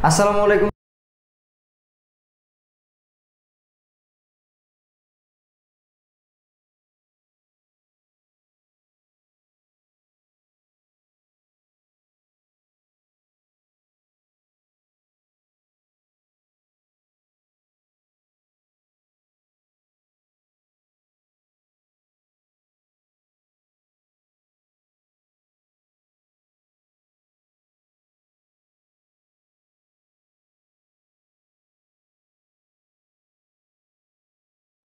আসসালামু আলাইকুম।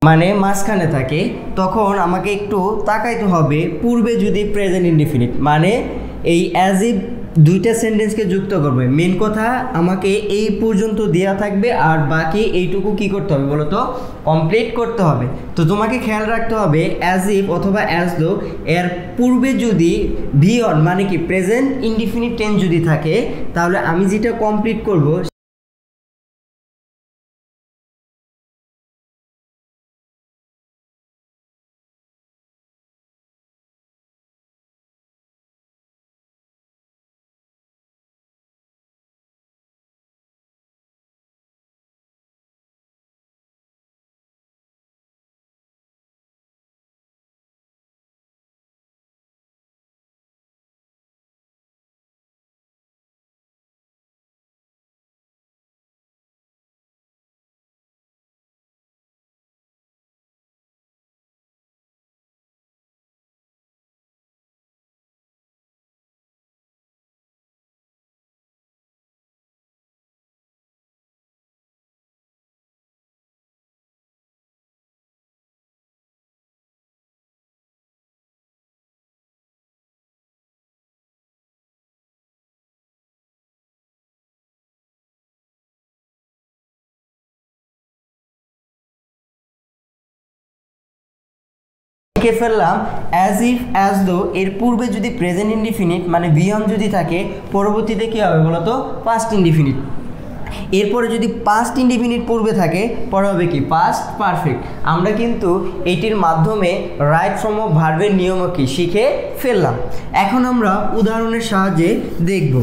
মানে মাঝখানে থাকে, তখন আমাকে একটু তাকাইতে হবে পূর্বে যদি প্রেজেন্ট ইনডিফিনিট মানে এই অ্যাজ ইফ দুইটা সেন্টেন্সকে যুক্ত করবে। মেন কথা আমাকে এই পর্যন্ত দেওয়া থাকবে আর বাকি এইটুকু কি করতে হবে বলো তো, কমপ্লিট করতে হবে। তো তোমাকে খেয়াল রাখতে হবে অ্যাজ ইফ অথবা অ্যাজ দো এর পূর্বে যদি ভি অন মানে কি প্রেজেন্ট ইনডিফিনিট টেন্স যদি থাকে, তাহলে আমি যেটা কমপ্লিট করব। লিখে ফেললাম অ্যাজ ইফ অ্যাজ দো এর পূর্বে যদি প্রেজেন্ট ইনডিফিনিট মানে বিয়ন যদি থাকে, পরবর্তীতে কী হবে বলো তো, পাস্ট ইনডিফিনিট। এরপরে যদি পাস্ট ইনডিফিনিট পূর্বে থাকে, পরে হবে কি পাস্ট পারফেক্ট। আমরা কিন্তু এটির মাধ্যমে রাইট ফর্ম অফ ভার্বের নিয়মও কি শিখে ফেললাম। এখন আমরা উদাহরণের সাহায্যে দেখব।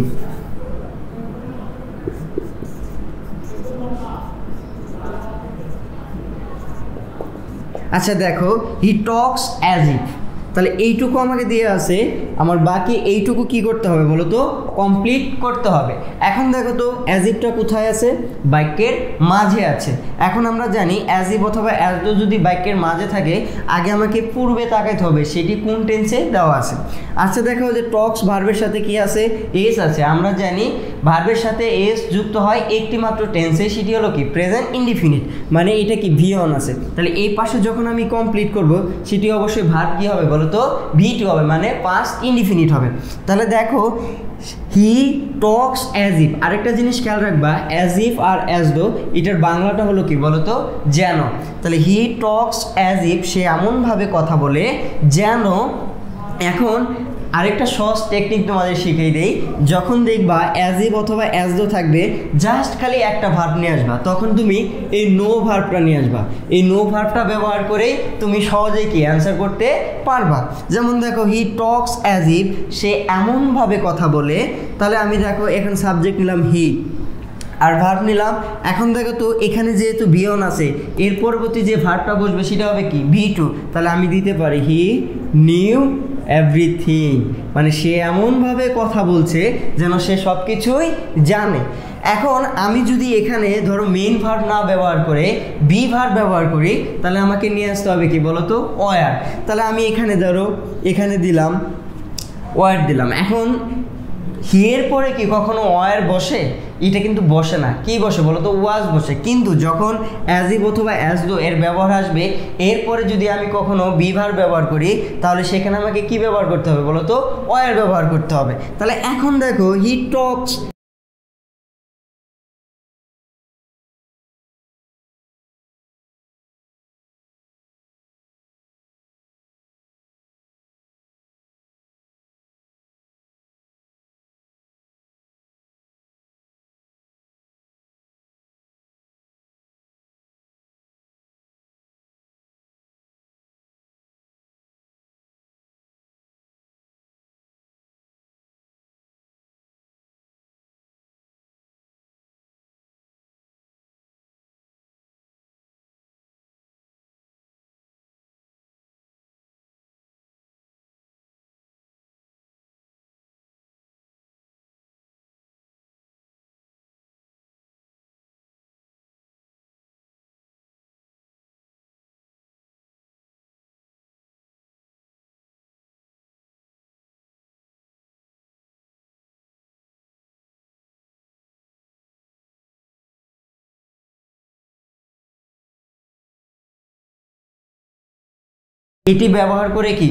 আচ্ছা দেখো, হি টক্স অ্যাজ ইফ, তাহলে এইটুকু আমাকে দিয়ে আছে, আমার বাকি এইটুকু কি করতে হবে বলো তো, কমপ্লিট করতে হবে। এখন দেখো তো অ্যাজ ইফটা কোথায় আছে, বাক্যের মাঝে আছে। এখন আমরা জানি অ্যাজ ইফ অথবা অ্যাজ দো যদি বাক্যের মাঝে থাকে, আগে আমাকে পূর্বে তাকাইতে হবে সেটি কোন টেন্সে দেওয়া আছে। আচ্ছা দেখো যে টক্স ভার্বের সাথে কি আছে, এস আছে। আমরা জানি ভার্বের সাথে এস যুক্ত হয় একটি মাত্র টেন্সে, সেটি হলো কি প্রেজেন্ট ইনডিফিনিট মানে এটা কি ভি অন আছে। তাহলে এই পাশে যখন আমি কমপ্লিট করব, সেটি অবশ্যই ভার্ব কি হবে বলো তো, ভি টু হবে মানে পাস্ট ইনডিফিনিট হবে। তাহলে দেখো হি টক্স অ্যাজ ইফ, আরেকটা জিনিস খেয়াল রাখবা, as if R as though এটার বাংলাটা হলো কি বলো তো, যেন। তাহলে হি টক্স অ্যাজ ইফ সে এমনভাবে কথা বলে যেন। এখন আরেকটা সহজ টেকনিক তোমাদের শিখিয়ে দেই, যখন দেখবা অ্যাজ ইফ অথবা অ্যাজ দো থাকবে, জাস্ট খালি একটা ভার্ব নিয়ে আসবা, তখন তুমি এই নো ভার্বটা নিয়ে আসবা। এই নো ভার্বটা ব্যবহার করেই তুমি সহজেই কি অ্যান্সার করতে পারবা। যেমন দেখো হি টক্স অ্যাজ ইফ সে এমনভাবে কথা বলে, তাহলে আমি দেখো এখানে সাবজেক্ট নিলাম হি আর ভার্ব নিলাম। এখন দেখো তো এখানে যেহেতু বিয়ন আছে, এর পরবর্তী যে ভার্বটা বসবে সেটা হবে কি ভি টু। তাহলে আমি দিতে পারি হি নিউ এভরিথিং, মানে সে এমনভাবে কথা বলছে যেন সে সব কিছুই জানে। এখন আমি যদি এখানে ধরো মেইন ভার্ব না ব্যবহার করে বি ভার্ব ব্যবহার করি, তাহলে আমাকে নিয়ে আসতে হবে কি বলো তো, ওয়ার। তাহলে আমি এখানে ধরো এখানে দিলাম ওয়ার দিলাম। এখন হিয়ের পরে কি কখনো ওয়ার বসে? এটা কিন্তু বসে না। কি বসে বলো তো, ওয়াজ বসে। কিন্তু যখন অ্যাজ ইফ অথবা অ্যাজ দো এর ব্যবহার আসবে, এরপরে যদি আমি কখনো বি ভার্ব ব্যবহার করি, তাহলে সেখানে আমাকে কি ব্যবহার করতে হবে বলো তো, ওয়ার ব্যবহার করতে হবে। তাহলে এখন দেখো হি টক্স এটি ব্যবহার করে কি